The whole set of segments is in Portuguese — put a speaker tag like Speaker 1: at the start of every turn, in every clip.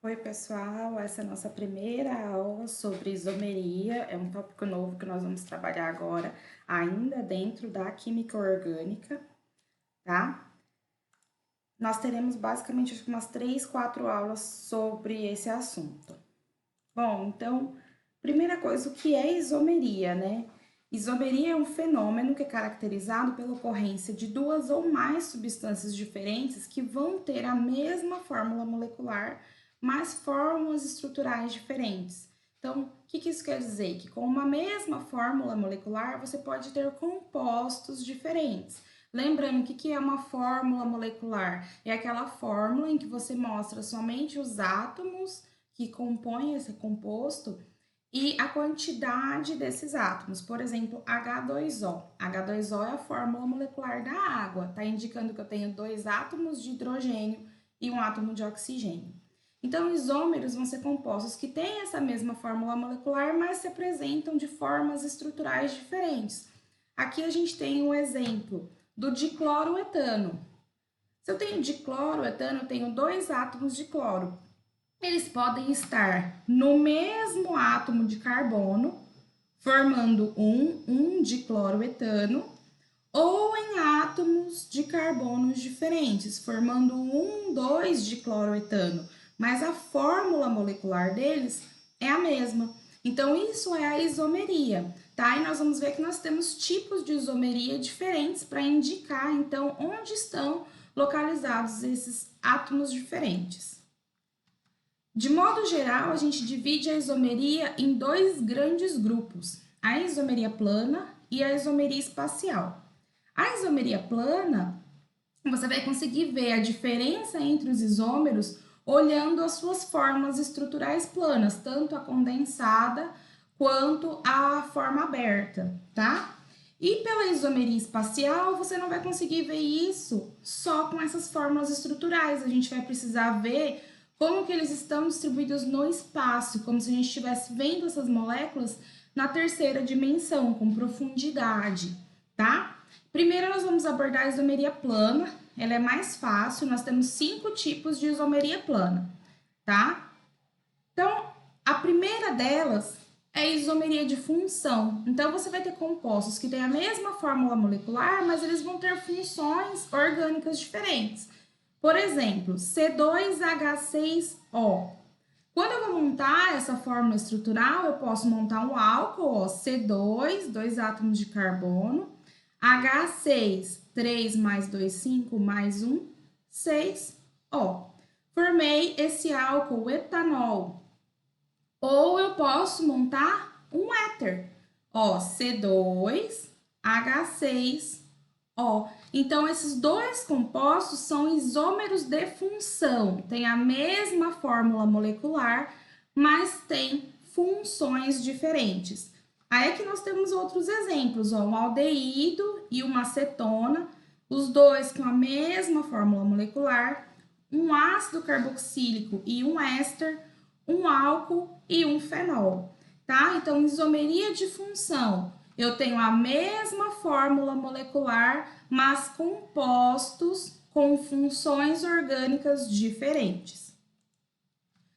Speaker 1: Oi, pessoal, essa é a nossa primeira aula sobre isomeria, é um tópico novo que nós vamos trabalhar agora, ainda dentro da química orgânica, tá? Nós teremos basicamente acho que umas 3, 4 aulas sobre esse assunto. Bom, então, primeira coisa, o que é isomeria, né? Isomeria é um fenômeno que é caracterizado pela ocorrência de duas ou mais substâncias diferentes que vão ter a mesma fórmula molecular, mas fórmulas estruturais diferentes. Então, o que isso quer dizer? Que com uma mesma fórmula molecular, você pode ter compostos diferentes. Lembrando, o que é uma fórmula molecular? É aquela fórmula em que você mostra somente os átomos que compõem esse composto e a quantidade desses átomos. Por exemplo, H2O. H2O é a fórmula molecular da água, está indicando que eu tenho 2 átomos de hidrogênio e um átomo de oxigênio. Então, isômeros vão ser compostos que têm essa mesma fórmula molecular, mas se apresentam de formas estruturais diferentes. Aqui a gente tem um exemplo do dicloroetano. Se eu tenho dicloroetano, eu tenho 2 átomos de cloro. Eles podem estar no mesmo átomo de carbono, formando um dicloroetano, ou em átomos de carbonos diferentes, formando dois dicloroetano, mas a fórmula molecular deles é a mesma. Então, isso é a isomeria, tá? E nós vamos ver que nós temos tipos de isomeria diferentes para indicar, então, onde estão localizados esses átomos diferentes. De modo geral, a gente divide a isomeria em dois grandes grupos, a isomeria plana e a isomeria espacial. A isomeria plana, você vai conseguir ver a diferença entre os isômeros olhando as suas formas estruturais planas, tanto a condensada quanto a forma aberta, tá? E pela isomeria espacial, você não vai conseguir ver isso só com essas fórmulas estruturais. A gente vai precisar ver como que eles estão distribuídos no espaço, como se a gente estivesse vendo essas moléculas na terceira dimensão, com profundidade, tá? Primeiro nós vamos abordar a isomeria plana, ela é mais fácil, nós temos 5 tipos de isomeria plana, tá? Então, a primeira delas é a isomeria de função. Então, você vai ter compostos que têm a mesma fórmula molecular, mas eles vão ter funções orgânicas diferentes. Por exemplo, C2H6O. Quando eu vou montar essa fórmula estrutural, eu posso montar um álcool, ó, C2, 2 átomos de carbono, H6, 3 mais 2, 5 mais 1, 6, ó. Formei esse álcool etanol. Ou eu posso montar um éter, ó, C2H6O. Então, esses dois compostos são isômeros de função, têm a mesma fórmula molecular, mas têm funções diferentes. Aí é que nós temos outros exemplos, ó, um aldeído e uma acetona, os dois com a mesma fórmula molecular, um ácido carboxílico e um éster, um álcool e um fenol, tá? Então, isomeria de função, eu tenho a mesma fórmula molecular, mas compostos com funções orgânicas diferentes.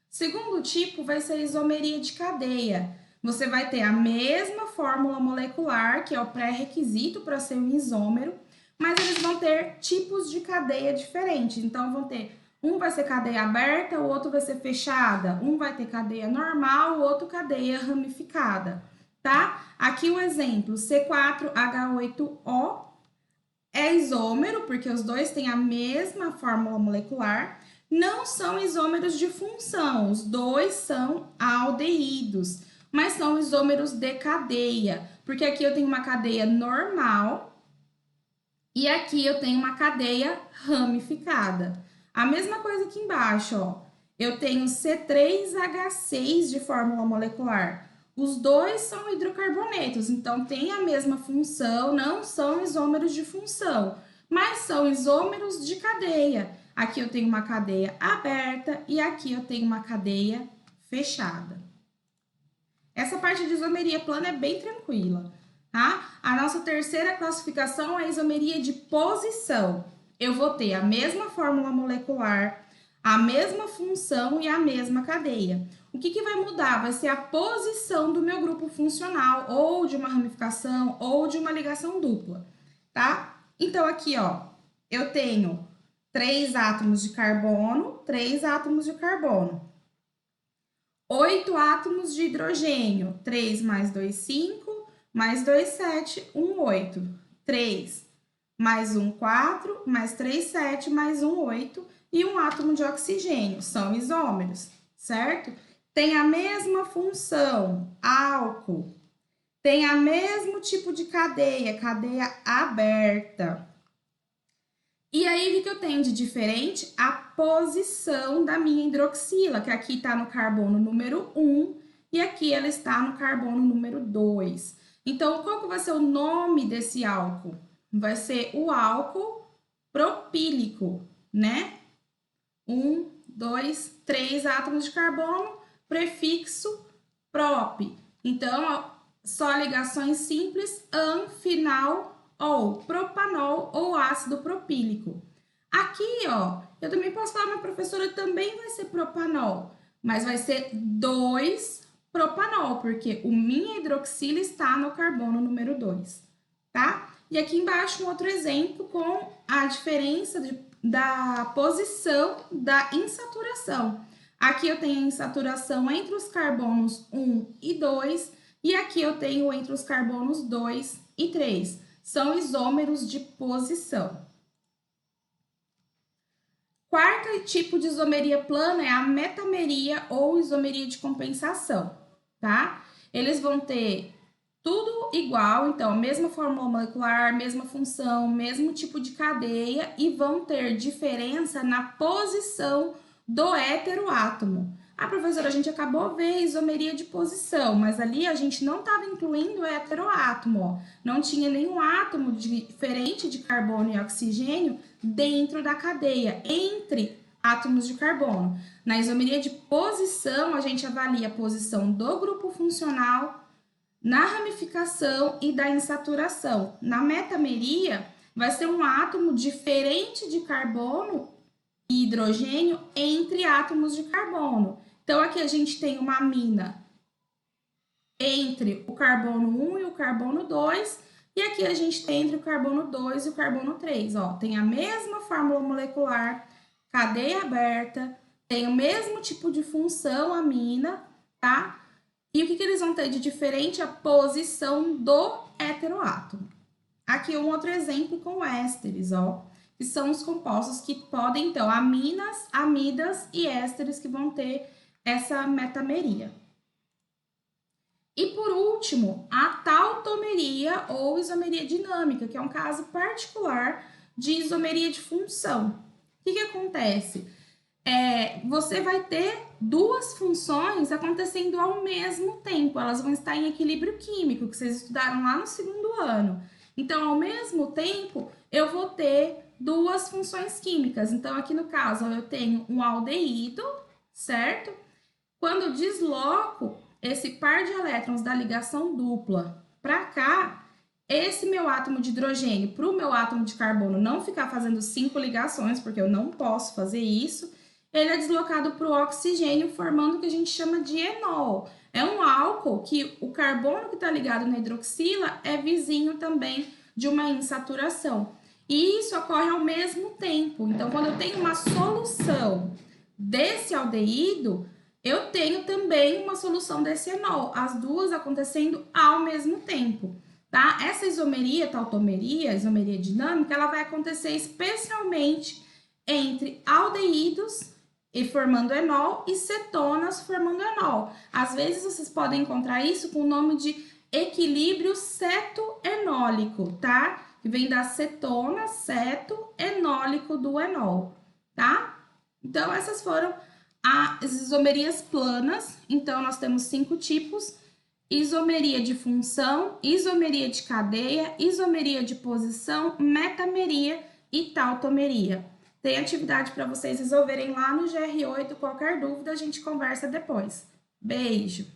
Speaker 1: Segundo tipo vai ser a isomeria de cadeia. Você vai ter a mesma fórmula molecular, que é o pré-requisito para ser um isômero, mas eles vão ter tipos de cadeia diferentes. Então, vão ter um vai ser cadeia aberta, o outro vai ser fechada. Um vai ter cadeia normal, o outro cadeia ramificada, tá? Aqui o exemplo, C4H8O é isômero, porque os dois têm a mesma fórmula molecular. Não são isômeros de função, os dois são aldeídos, mas são isômeros de cadeia, porque aqui eu tenho uma cadeia normal e aqui eu tenho uma cadeia ramificada. A mesma coisa aqui embaixo, ó. Eu tenho C3H6 de fórmula molecular. Os dois são hidrocarbonetos, então tem a mesma função, não são isômeros de função, mas são isômeros de cadeia. Aqui eu tenho uma cadeia aberta e aqui eu tenho uma cadeia fechada. Essa parte de isomeria plana é bem tranquila, tá? A nossa terceira classificação é a isomeria de posição. Eu vou ter a mesma fórmula molecular, a mesma função e a mesma cadeia. O que vai mudar? Vai ser a posição do meu grupo funcional, ou de uma ramificação, ou de uma ligação dupla, tá? Então, aqui, ó, eu tenho 3 átomos de carbono, 3 átomos de carbono. 8 átomos de hidrogênio, 3 mais 2, 5, mais 2, 7, 1, 8. 3 mais 1, 4, mais 3, 7, mais 1, 8. E um átomo de oxigênio, são isômeros, certo? Tem a mesma função, álcool. Tem o mesmo tipo de cadeia, cadeia aberta. E aí, o que eu tenho de diferente? A posição da minha hidroxila, que aqui está no carbono número 1 e aqui ela está no carbono número 2. Então, qual que vai ser o nome desse álcool? Vai ser o álcool propílico, né? 1, 2, 3 átomos de carbono, prefixo prop. Então, só ligações simples, an, final, ou propanol ou ácido propílico. Aqui, ó, eu também posso falar, minha professora, também vai ser propanol, mas vai ser 2 propanol, porque o minha hidroxila está no carbono número 2, tá? E aqui embaixo um outro exemplo com a diferença da posição da insaturação. Aqui eu tenho a insaturação entre os carbonos 1 e 2, e aqui eu tenho entre os carbonos 2 e 3. São isômeros de posição. Quarto tipo de isomeria plana é a metameria ou isomeria de compensação, tá? Eles vão ter tudo igual, então, a mesma fórmula molecular, mesma função, mesmo tipo de cadeia e vão ter diferença na posição do heteroátomo. Ah, professora, a gente acabou de ver isomeria de posição, mas ali a gente não estava incluindo o heteroátomo, ó. Não tinha nenhum átomo diferente de carbono e oxigênio dentro da cadeia, entre átomos de carbono. Na isomeria de posição, a gente avalia a posição do grupo funcional, na ramificação e da insaturação. Na metameria, vai ser um átomo diferente de carbono e hidrogênio entre átomos de carbono. Então, aqui a gente tem uma amina entre o carbono 1 e o carbono 2, e aqui a gente tem entre o carbono 2 e o carbono 3. Ó, tem a mesma fórmula molecular, cadeia aberta, tem o mesmo tipo de função amina, tá? E o que eles vão ter de diferente? A posição do heteroátomo. Aqui um outro exemplo com ésteres, ó, que são os compostos que podem, então, aminas, amidas e ésteres que vão ter essa metameria. E por último, a tautomeria ou isomeria dinâmica, que é um caso particular de isomeria de função. O que acontece? Você vai ter duas funções acontecendo ao mesmo tempo, elas vão estar em equilíbrio químico, que vocês estudaram lá no segundo ano. Então, ao mesmo tempo, eu vou ter duas funções químicas. Então, aqui no caso, eu tenho um aldeído, certo? Quando eu desloco esse par de elétrons da ligação dupla para cá, esse meu átomo de hidrogênio para o meu átomo de carbono não ficar fazendo 5 ligações, porque eu não posso fazer isso, ele é deslocado para o oxigênio, formando o que a gente chama de enol. É um álcool que o carbono que está ligado na hidroxila é vizinho também de uma insaturação. E isso ocorre ao mesmo tempo. Então, quando eu tenho uma solução desse aldeído, eu tenho também uma solução desse enol, as duas acontecendo ao mesmo tempo, tá? Essa isomeria, tautomeria, isomeria dinâmica, ela vai acontecer especialmente entre aldeídos e formando enol e cetonas formando enol. Às vezes vocês podem encontrar isso com o nome de equilíbrio cetoenólico, tá? Que vem da cetona, ceto, enólico do enol, tá? Então, essas foram as isomerias planas. Então, nós temos 5 tipos: isomeria de função, isomeria de cadeia, isomeria de posição, metameria e tautomeria. Tem atividade para vocês resolverem lá no GR8. Qualquer dúvida, a gente conversa depois. Beijo!